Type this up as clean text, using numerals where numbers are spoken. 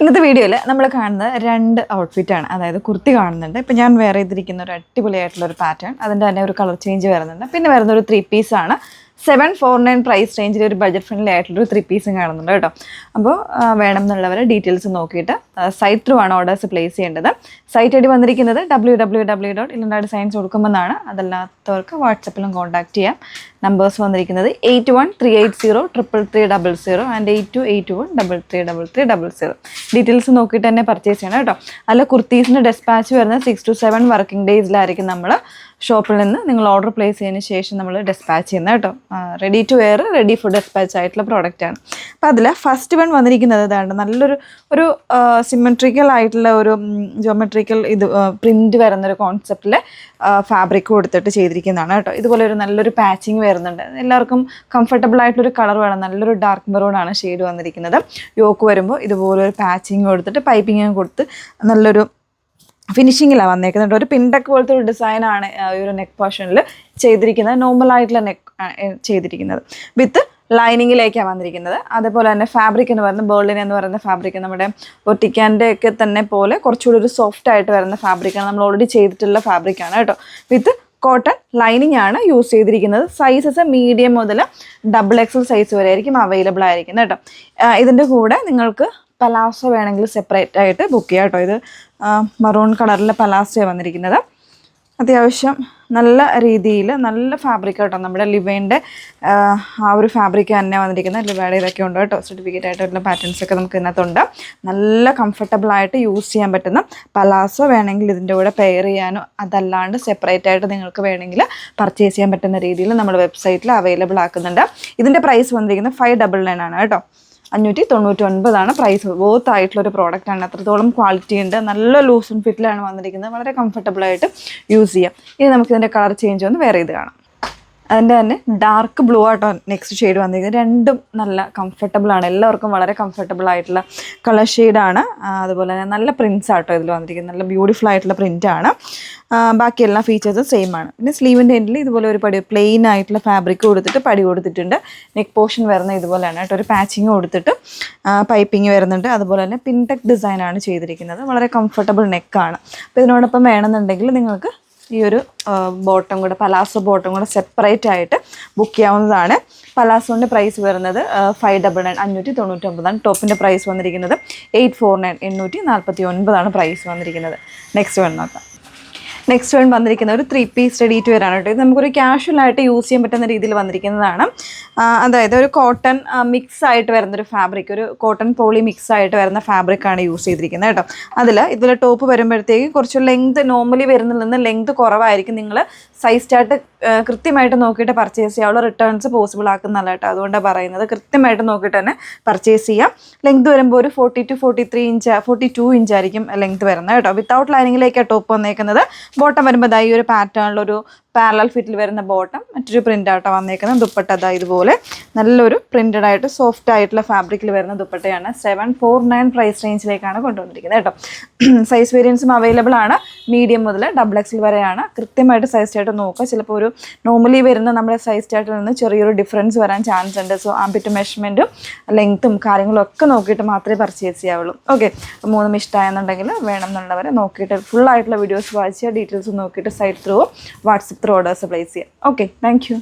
ഇന്നത്തെ വീഡിയോയിൽ നമ്മൾ കാണുന്നത് രണ്ട് ഔട്ട്ഫിറ്റാണ്. അതായത് കുർത്തി കാണുന്നുണ്ട്. ഇപ്പം ഞാൻ വേറെ ചെയ്തിരിക്കുന്ന ഒരു അടിപൊളിയായിട്ടുള്ളൊരു പാറ്റേൺ, അതിൻ്റെ തന്നെ ഒരു കളർ ചേഞ്ച് വരുന്നുണ്ട്. പിന്നെ വരുന്നൊരു 3 പീസാണ്. 749 പ്രൈസ് റേഞ്ചിൽ ഒരു ബഡ്ജറ്റ് ഫ്രണ്ട്ലി ആയിട്ടുള്ളൊരു 3 പീസും കാണുന്നുണ്ട് കേട്ടോ. അപ്പോൾ വേണം എന്നുള്ളവർ ഡീറ്റെയിൽസ് നോക്കിയിട്ട് സൈറ്റ് ത്രൂ ആണ് ഓർഡേഴ്സ് പ്ലേസ് ചെയ്യേണ്ടത്. സൈറ്റ് ഐ ഡി വന്നിരിക്കുന്നത് www.ilandadesigns കൊടുക്കുമെന്നാണ്. അതല്ലാത്തവർക്ക് വാട്സപ്പിലും കോൺടാക്ട് ചെയ്യാം. നമ്പേഴ്സ് വന്നിരിക്കുന്നത് 8138033300 ആൻഡ് 8281333300. ഡീറ്റെയിൽസ് നോക്കിയിട്ട് തന്നെ പർച്ചേസ് ചെയ്യണം കേട്ടോ. അല്ല, കുർത്തീസിൻ്റെ ഡെസ്പാച്ച് വരുന്നത് 6 to 7 വർക്കിംഗ് ഡേയ്സിലായിരിക്കും നമ്മൾ ഷോപ്പിൽ നിന്ന് നിങ്ങൾ ഓർഡർ പ്ലേസ് ചെയ്തതിന് ശേഷം നമ്മൾ ഡെസ്പാച്ച് ചെയ്യുന്നത് കേട്ടോ. Ready to wear, ready for dispatch ആയിട്ടുള്ള പ്രോഡക്റ്റാണ്. അപ്പോൾ അതിൽ ഫസ്റ്റ് വൺ വന്നിരിക്കുന്നത് ഇതാണ്. നല്ലൊരു സിമെട്രിക്കൽ ആയിട്ടുള്ള ഒരു ജോമെട്രിക്കൽ പ്രിൻറ്റ് വരുന്നൊരു കോൺസെപ്റ്റിൽ ഫാബ്രിക് കൊടുത്തിട്ട് ചെയ്തിരിക്കുന്നതാണ് കേട്ടോ. ഇതുപോലെ ഒരു നല്ലൊരു പാച്ചിങ് വരുന്നുണ്ട്. എല്ലാവർക്കും കംഫർട്ടബിൾ ആയിട്ടൊരു കളർ വേണം. നല്ലൊരു ഡാർക്ക് മെറൂൺ ആണ് ഷെയ്ഡ് വന്നിരിക്കുന്നത്. യോക്ക് വരുമ്പോൾ ഇതുപോലെ ഒരു പാച്ചിങ് കൊടുത്തിട്ട് പൈപ്പിങ് കൊടുത്ത് നല്ലൊരു ഫിനിഷിങ്ങിലാണ് വന്നേക്കുന്നത്. ഒരു പിൻടെക്ക് പോലത്തെ ഒരു ഡിസൈനാണ് ഈ ഒരു നെക്ക് പോർഷനിൽ ചെയ്തിരിക്കുന്നത്. നോർമലായിട്ടുള്ള നെക്ക് ചെയ്തിരിക്കുന്നത് വിത്ത് ലൈനിങ്ങിലേക്കാണ് വന്നിരിക്കുന്നത്. അതേപോലെ തന്നെ ഫാബ്രിക് എന്ന് പറയുന്നത് ബേർലിൻ എന്ന് പറയുന്ന ഫാബ്രിക് നമ്മുടെ ഒട്ടിക്കാൻ്റെ ഒക്കെ തന്നെ പോലെ കുറച്ചുകൂടി ഒരു സോഫ്റ്റ് ആയിട്ട് വരുന്ന ഫാബ്രിക്കാണ്. നമ്മൾ ഓൾറെഡി ചെയ്തിട്ടുള്ള ഫാബ്രിക്കാണ് കേട്ടോ. വിത്ത് കോട്ടൺ ലൈനിങ് ആണ് യൂസ് ചെയ്തിരിക്കുന്നത്. സൈസസ് മീഡിയം മുതൽ XXL സൈസ് വരെ ആയിരിക്കും അവൈലബിൾ ആയിരിക്കുന്നത് കേട്ടോ. ഇതിൻ്റെ കൂടെ നിങ്ങൾക്ക് പലാസോ വേണമെങ്കിൽ സെപ്പറേറ്റ് ആയിട്ട് ബുക്ക് ചെയ്യാം കേട്ടോ. ഇത് മറൂൺ കളറിലെ പലാസോ വന്നിരിക്കുന്നത്. അത്യാവശ്യം നല്ല രീതിയിൽ നല്ല ഫാബ്രിക് കേട്ടോ. നമ്മുടെ ലിവൈൻ്റെ ആ ഒരു ഫാബ്രിക് തന്നെ വന്നിരിക്കുന്നത്. ലിവയുടെ ഇതൊക്കെ ഉണ്ട് കേട്ടോ. സർട്ടിഫിക്കറ്റ് ആയിട്ടുള്ള പാറ്റേൺസൊക്കെ നമുക്ക് ഇതിനകത്തുണ്ട്. നല്ല കംഫർട്ടബിളായിട്ട് യൂസ് ചെയ്യാൻ പറ്റുന്ന പലാസോ വേണമെങ്കിൽ ഇതിൻ്റെ കൂടെ പെയർ ചെയ്യാനോ അതല്ലാണ്ട് സെപ്പറേറ്റ് ആയിട്ട് നിങ്ങൾക്ക് വേണമെങ്കിൽ പർച്ചേസ് ചെയ്യാൻ പറ്റുന്ന രീതിയിൽ നമ്മൾ വെബ്സൈറ്റിൽ അവൈലബിൾ ആക്കുന്നുണ്ട്. ഇതിൻ്റെ പ്രൈസ് വന്നിരിക്കുന്നത് 599 ആണ് കേട്ടോ. 599 പ്രൈസ്. വർത്ത് ആയിട്ടുള്ളൊരു പ്രോഡക്റ്റാണ്. അത്രത്തോളം ക്വാളിറ്റി ഉണ്ട്. നല്ല ലൂസ് ആൻഡ് ഫിറ്റിലാണ് വന്നിരിക്കുന്നത്. വളരെ കംഫർട്ടബിളായിട്ട് യൂസ് ചെയ്യാം. ഇനി നമുക്കിതിൻ്റെ കളർ ചേഞ്ച് ഒന്ന് വേറെ ഇത് കാണാം. അതിൻ്റെ തന്നെ ഡാർക്ക് ബ്ലൂ ആട്ടോ നെക്സ്റ്റ് ഷെയ്ഡ് വന്നിരിക്കുന്നത്. രണ്ടും നല്ല കംഫർട്ടബിളാണ്. എല്ലാവർക്കും വളരെ കംഫർട്ടബിൾ ആയിട്ടുള്ള കളർ ഷെയ്ഡാണ്. അതുപോലെ തന്നെ നല്ല പ്രിൻറ്റ്സ് ആട്ടോ ഇതിൽ വന്നിരിക്കുന്നത്. നല്ല ബ്യൂട്ടിഫുൾ ആയിട്ടുള്ള പ്രിൻ്റാണ്. ബാക്കി എല്ലാ ഫീച്ചേഴ്സും സെയിം ആണ്. പിന്നെ സ്ലീവിൻ്റെ എൻഡിൽ ഇതുപോലെ ഒരു പ്ലെയിൻ ആയിട്ടുള്ള ഫാബ്രിക് കൊടുത്തിട്ട് പടി കൊടുത്തിട്ടുണ്ട്. നെക്ക് പോർഷൻ വരുന്നത് ഇതുപോലെയാണ് കേട്ടോ. ഒരു പാച്ചിങ് കൊടുത്തിട്ട് പൈപ്പിങ് വരുന്നുണ്ട്. അതുപോലെ തന്നെ പിൻടെക് ഡിസൈനാണ് ചെയ്തിരിക്കുന്നത്. വളരെ കംഫർട്ടബിൾ നെക്കാണ്. അപ്പോൾ ഇതിനോടൊപ്പം വേണമെന്നുണ്ടെങ്കിൽ നിങ്ങൾക്ക് ഈ ഒരു ബോട്ടം കൂടെ പലാസോ ബോട്ടം കൂടെ സെപ്പറേറ്റ് ആയിട്ട് ബുക്ക് ചെയ്യാവുന്നതാണ്. പലാസോൻ്റെ പ്രൈസ് വരുന്നത് 599 ടോപ്പിൻ്റെ പ്രൈസ് വന്നിരിക്കുന്നത് 849 പ്രൈസ് വന്നിരിക്കുന്നത്. നെക്സ്റ്റ് വൺ നോക്കാം. നെക്സ്റ്റ് വൺ വന്നിരിക്കുന്ന ഒരു 3 പീസ് റെഡി ടു വെയർ ആണ് കേട്ടോ. ഇത് നമുക്കൊരു കാഷ്വലായിട്ട് യൂസ് ചെയ്യാൻ പറ്റുന്ന രീതിയിൽ വന്നിരിക്കുന്നതാണ്. അതായത് ഒരു കോട്ടൺ മിക്സ് ആയിട്ട് വരുന്നൊരു ഫാബ്രിക്, ഒരു കോട്ടൺ പോളി മിക്സ് ആയിട്ട് വരുന്ന ഫാബ്രിക്കാണ് യൂസ് ചെയ്തിരിക്കുന്നത് കേട്ടോ. ഇതിൽ ടോപ്പ് വരുമ്പോഴത്തേക്ക് കുറച്ച് ലെങ്ത് നോർമലി വരുന്നതിൽ നിന്ന് ലെങ്ത് കുറവായിരിക്കും. നിങ്ങൾ സൈസ് ചാർട്ട് കൃത്യമായിട്ട് നോക്കിയിട്ട് പർച്ചേസ് ചെയ്യാവുള്ള. റിട്ടേൺസ് പോസിബിൾ ആക്കുന്നതല്ല കേട്ടോ. അതുകൊണ്ടാണ് പറയുന്നത് കൃത്യമായിട്ട് നോക്കിയിട്ട് തന്നെ പർച്ചേസ് ചെയ്യാം. ലെങ്ത് വരുമ്പോൾ ഒരു 40 to 42 ഇഞ്ച് ആയിരിക്കും ലെങ്ത് വരുന്നത് കേട്ടോ. വിത്തൗട്ട് ലൈനിങ്ങിലേക്കാണ് ടോപ്പ് വന്നേക്കുന്നത്. ബോട്ടം വരുമ്പോൾ ഈ ഒരു പാറ്റേണിലൊരു പാരലൽ ഫിറ്റിൽ വരുന്ന ബോട്ടം, മറ്റൊരു പ്രിൻ്റ് ആട്ടോ വന്നേക്കുന്നത്. ദുപ്പട്ട ഇതുപോലെ നല്ലൊരു പ്രിൻറ്റഡ് ആയിട്ട് സോഫ്റ്റ് ആയിട്ടുള്ള ഫാബ്രിക്കിൽ വരുന്ന ദുപ്പട്ടയാണ്. 749 പ്രൈസ് റേഞ്ചിലേക്കാണ് കൊണ്ടുവന്നിരിക്കുന്നത് കേട്ടോ. സൈസ് വേരിയൻസും അവൈലബിൾ ആണ്. മീഡിയം മുതൽ XXL വരെയാണ്. കൃത്യമായിട്ട് സൈസ് ചാർട്ട് നോക്കുക. ചിലപ്പോൾ ഒരു നോർമലി വരുന്ന നമ്മുടെ സൈസ് ചാർട്ടിൽ നിന്ന് ചെറിയൊരു ഡിഫറൻസ് വരാൻ ചാൻസ് ഉണ്ട്. സോ ആംബിറ്റ് മെഷർമെൻറ്റും ലെങ്ത്തും കാര്യങ്ങളും ഒക്കെ നോക്കിയിട്ട് മാത്രമേ പർച്ചേസ് ചെയ്യാവുള്ളൂ. ഓക്കെ, 3 ഇഷ്ടമായെന്നുണ്ടെങ്കിൽ വേണം എന്നുള്ളവരെ നോക്കിയിട്ട് ഫുൾ ആയിട്ടുള്ള വീഡിയോസ് വാച്ച് ചെയ്യുക. ഡീറ്റെയിൽസ് നോക്കിയിട്ട് site through WhatsApp through orders place ചെയ്യാം. Okay, thank U.